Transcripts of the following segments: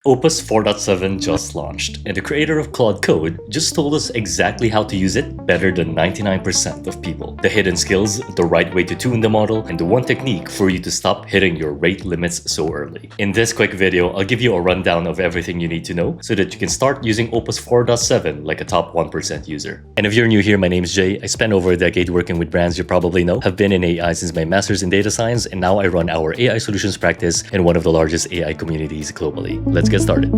Opus 4.7 just launched, and the creator of Claude Code just told us exactly how to use it better than 99% of people. The hidden skills, the right way to tune the model, and the one technique for you to stop hitting your rate limits so early. In this quick video, I'll give you a rundown of everything you need to know so that you can start using Opus 4.7 like a top 1% user. And if you're new here, my name's Jay. I spent over a decade working with brands you probably know, have been in AI since my master's in data science, and now I run our AI solutions practice in one of the largest AI communities globally. Let's get started.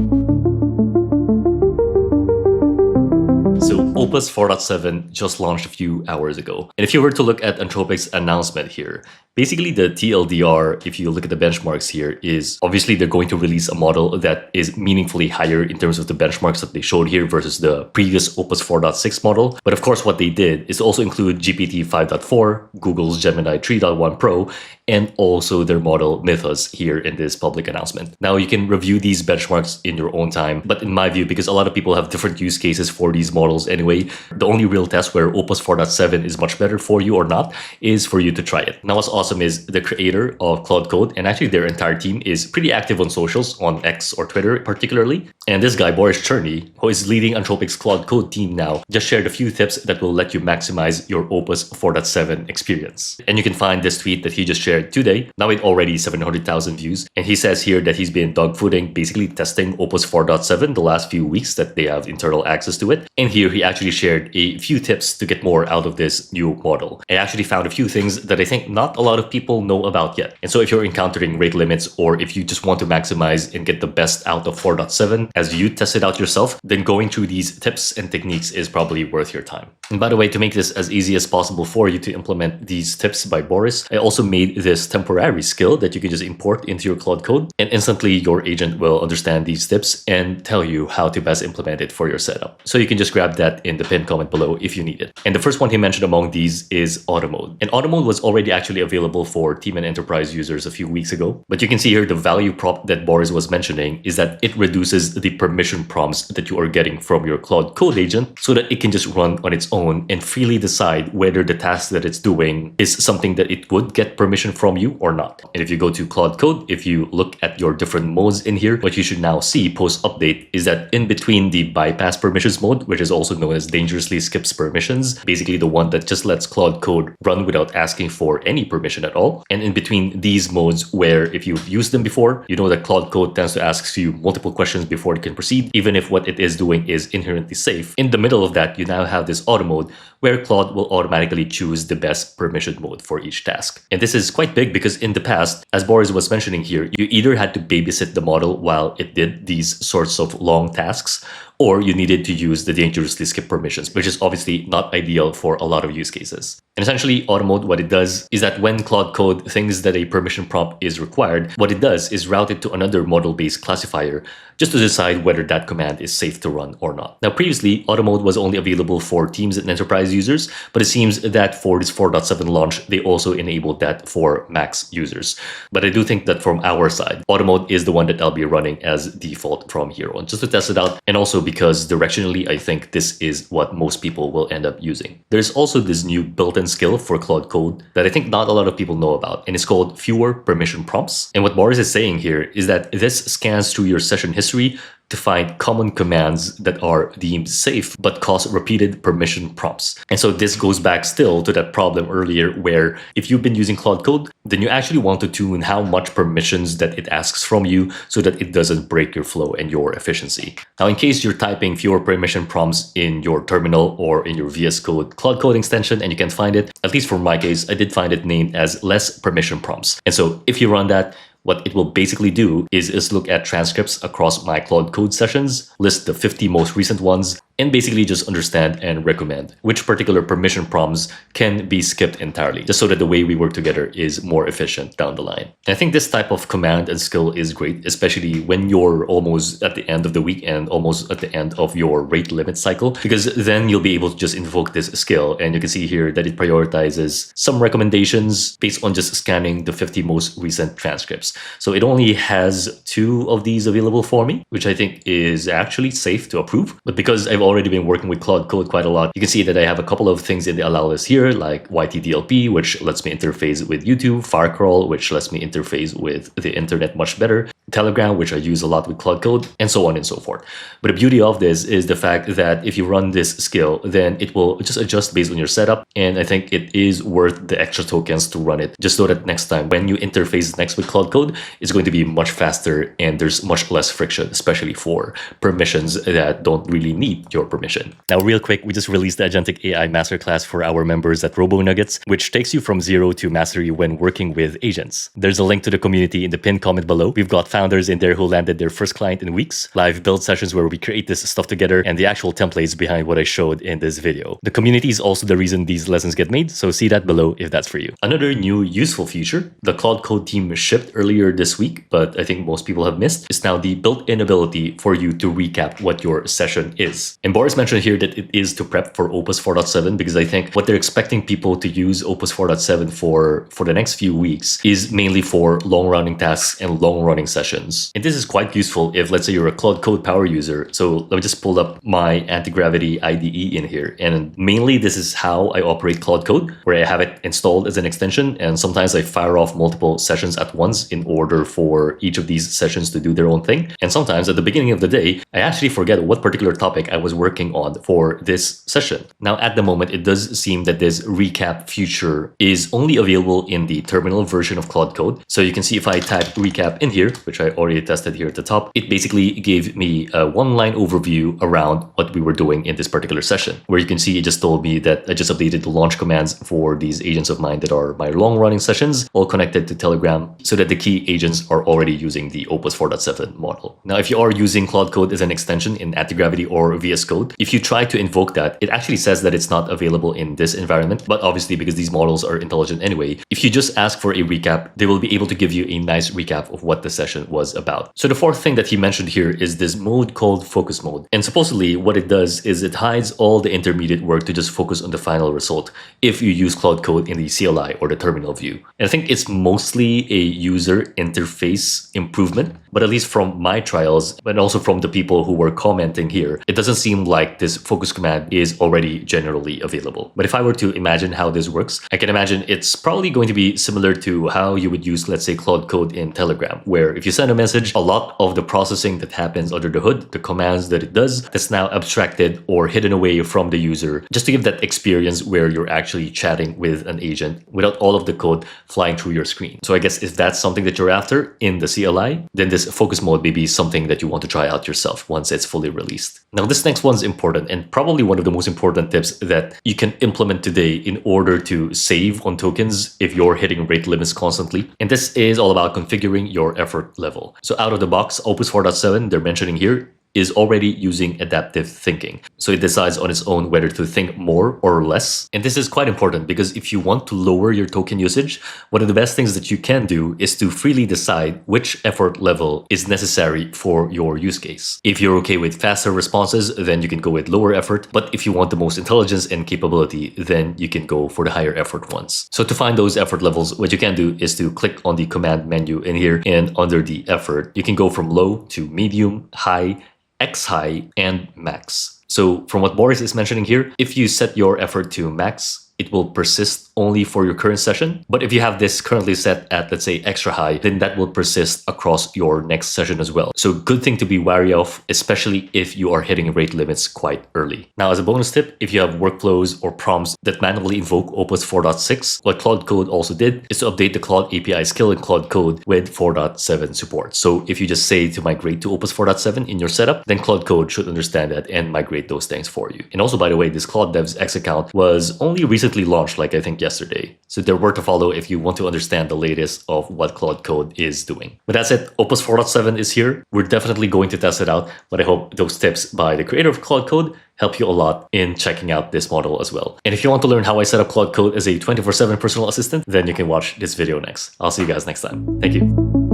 So Opus 4.7 just launched a few hours ago. And if you were to look at Anthropic's announcement here, basically the TLDR, if you look at the benchmarks here, is obviously they're going to release a model that is meaningfully higher in terms of the benchmarks that they showed here versus the previous Opus 4.6 model. But of course, what they did is also include GPT 5.4, Google's Gemini 3.1 Pro, and also their model Mythos here in this public announcement. Now you can review these benchmarks in your own time, but in my view, because a lot of people have different use cases for these models anyway, the only real test where Opus 4.7 is much better for you or not is for you to try it. Now what's awesome is the creator of Claude Code, and actually their entire team, is pretty active on socials, on X or Twitter particularly. And this guy, Boris Cherny, who is leading Anthropic's Claude Code team now, just shared a few tips that will let you maximize your Opus 4.7 experience. And you can find this tweet that he just shared today, now with already 700,000 views. And he says here that he's been dogfooding, basically testing Opus 4.7 the last few weeks that they have internal access to it. And here he actually shared a few tips to get more out of this new model. I actually found a few things that I think not a lot of people know about yet. And so if you're encountering rate limits, or if you just want to maximize and get the best out of 4.7 as you test it out yourself, then going through these tips and techniques is probably worth your time. And by the way, to make this as easy as possible for you to implement these tips by Boris, I also made this temporary skill that you can just import into your Claude Code, and instantly your agent will understand these tips and tell you how to best implement it for your setup. So you can just grab that in the pinned comment below if you need it. And the first one he mentioned among these is Auto Mode. And Auto Mode was already actually available for team and enterprise users a few weeks ago. But you can see here the value prop that Boris was mentioning is that it reduces the permission prompts that you are getting from your Claude Code agent so that it can just run on its own and freely decide whether the task that it's doing is something that it would get permission from you or not. And if you go to Claude Code, if you look at your different modes in here, what you should now see post update is that in between the bypass permissions mode, which is also known as dangerously skips permissions, basically the one that just lets Claude Code run without asking for any permission at all. And in between these modes, where if you've used them before, you know that Claude Code tends to ask you multiple questions before it can proceed, even if what it is doing is inherently safe. In the middle of that, you now have this auto mode where Claude will automatically choose the best permission mode for each task. And this is quite big because in the past, as Boris was mentioning here, you either had to babysit the model while it did these sorts of long tasks, or you needed to use the dangerously skip permissions, which is obviously not ideal for a lot of use cases. And essentially, Auto Mode, what it does is that when Claude Code thinks that a permission prompt is required, what it does is route it to another model-based classifier just to decide whether that command is safe to run or not. Now, previously, Auto Mode was only available for teams and enterprise users, but it seems that for this 4.7 launch, they also enabled that for Max users. But I do think that from our side, Auto Mode is the one that I'll be running as default from here on, just to test it out, and also because directionally, I think this is what most people will end up using. There's also this new built-in skill for Claude Code that I think not a lot of people know about, and it's called fewer permission prompts. And what Boris is saying here is that this scans through your session history to find common commands that are deemed safe but cause repeated permission prompts. And so this goes back still to that problem earlier where if you've been using Claude Code, then you actually want to tune how much permissions that it asks from you so that it doesn't break your flow and your efficiency. Now, in case you're typing fewer permission prompts in your terminal or in your VS Code Claude Code extension and you can't find it, at least for my case, I did find it named as less permission prompts. And so if you run that, what it will basically do is look at transcripts across my Claude Code sessions, list the 50 most recent ones, and basically just understand and recommend which particular permission prompts can be skipped entirely, just so that the way we work together is more efficient down the line. And I think this type of command and skill is great, especially when you're almost at the end of the week and almost at the end of your rate limit cycle, because then you'll be able to just invoke this skill. And you can see here that it prioritizes some recommendations based on just scanning the 50 most recent transcripts. So it only has 2 of these available for me, which I think is actually safe to approve. But because I've already been working with Claude Code quite a lot, you can see that I have a couple of things in the allow list here, like YTDLP, which lets me interface with YouTube, Firecrawl, which lets me interface with the internet much better, Telegram, which I use a lot with Claude Code, and so on and so forth. But the beauty of this is the fact that if you run this skill, then it will just adjust based on your setup. And I think it is worth the extra tokens to run it, just so that next time when you interface next with Claude Code, it's going to be much faster and there's much less friction, especially for permissions that don't really need your permission. Now, real quick, we just released the Agentic AI Masterclass for our members at RoboNuggets, which takes you from zero to mastery when working with agents. There's a link to the community in the pinned comment below. We've got founders in there who landed their first client in weeks, live build sessions where we create this stuff together, and the actual templates behind what I showed in this video. The community is also the reason these lessons get made, so see that below if that's for you. Another new useful feature the Claude Code team shipped earlier this week, but I think most people have missed, is now the built-in ability for you to recap what your session is. And Boris mentioned here that it is to prep for Opus 4.7 because I think what they're expecting people to use Opus 4.7 for the next few weeks is mainly for long-running tasks and long-running sessions. And this is quite useful if, let's say, you're a Claude Code power user. So let me just pull up my anti-gravity IDE in here. And mainly this is how I operate Claude Code, where I have it installed as an extension. And sometimes I fire off multiple sessions at once in order for each of these sessions to do their own thing. And sometimes at the beginning of the day, I actually forget what particular topic I was working on for this session. Now, at the moment, it does seem that this recap feature is only available in the terminal version of Claude Code. So you can see if I type recap in here, which I already tested here at the top, it basically gave me a one-line overview around what we were doing in this particular session, where you can see it just told me that I just updated the launch commands for these agents of mine that are my long-running sessions, all connected to Telegram, so that the key agents are already using the Opus 4.7 model. Now, if you are using Claude Code as an extension in Anti-Gravity or VS Code, if you try to invoke that, it actually says that it's not available in this environment, but obviously because these models are intelligent anyway, if you just ask for a recap, they will be able to give you a nice recap of what the session was about. So the fourth thing that he mentioned here is this mode called focus mode. And supposedly what it does is it hides all the intermediate work to just focus on the final result if you use Claude Code in the CLI or the terminal view. And I think it's mostly a user interface improvement, but at least from my trials and also from the people who were commenting here, it doesn't seem like this focus command is already generally available. But if I were to imagine how this works, I can imagine it's probably going to be similar to how you would use, let's say, Claude Code in Telegram, where if you send a message, a lot of the processing that happens under the hood, the commands that it does, that's now abstracted or hidden away from the user, just to give that experience where you're actually chatting with an agent without all of the code flying through your screen. So I guess if that's something that you're after in the CLI, then this focus mode may be something that you want to try out yourself once it's fully released. Now, this next one's important and probably one of the most important tips that you can implement today in order to save on tokens if you're hitting rate limits constantly. And this is all about configuring your effort level. So out of the box, Opus 4.7, they're mentioning here, is already using adaptive thinking. So it decides on its own whether to think more or less. And this is quite important because if you want to lower your token usage, one of the best things that you can do is to freely decide which effort level is necessary for your use case. If you're okay with faster responses, then you can go with lower effort. But if you want the most intelligence and capability, then you can go for the higher effort ones. So to find those effort levels, what you can do is to click on the command menu in here, and under the effort, you can go from low to medium, high, X high, and max. So from what Boris is mentioning here, if you set your effort to max, it will persist only for your current session. But if you have this currently set at, let's say, extra high, then that will persist across your next session as well. So good thing to be wary of, especially if you are hitting rate limits quite early. Now, as a bonus tip, if you have workflows or prompts that manually invoke Opus 4.6, what Claude Code also did is to update the Claude API skill in Claude Code with 4.7 support. So if you just say to migrate to Opus 4.7 in your setup, then Claude Code should understand that and migrate those things for you. And also, by the way, this Claude Dev's X account was only recently launched, like I think yesterday. So they're worth to follow if you want to understand the latest of what Claude Code is doing. But that's it. Opus 4.7 is here. We're definitely going to test it out, but I hope those tips by the creator of Claude Code help you a lot in checking out this model as well. And if you want to learn how I set up Claude Code as a 24/7 personal assistant, then you can watch this video next. I'll see you guys next time. Thank you.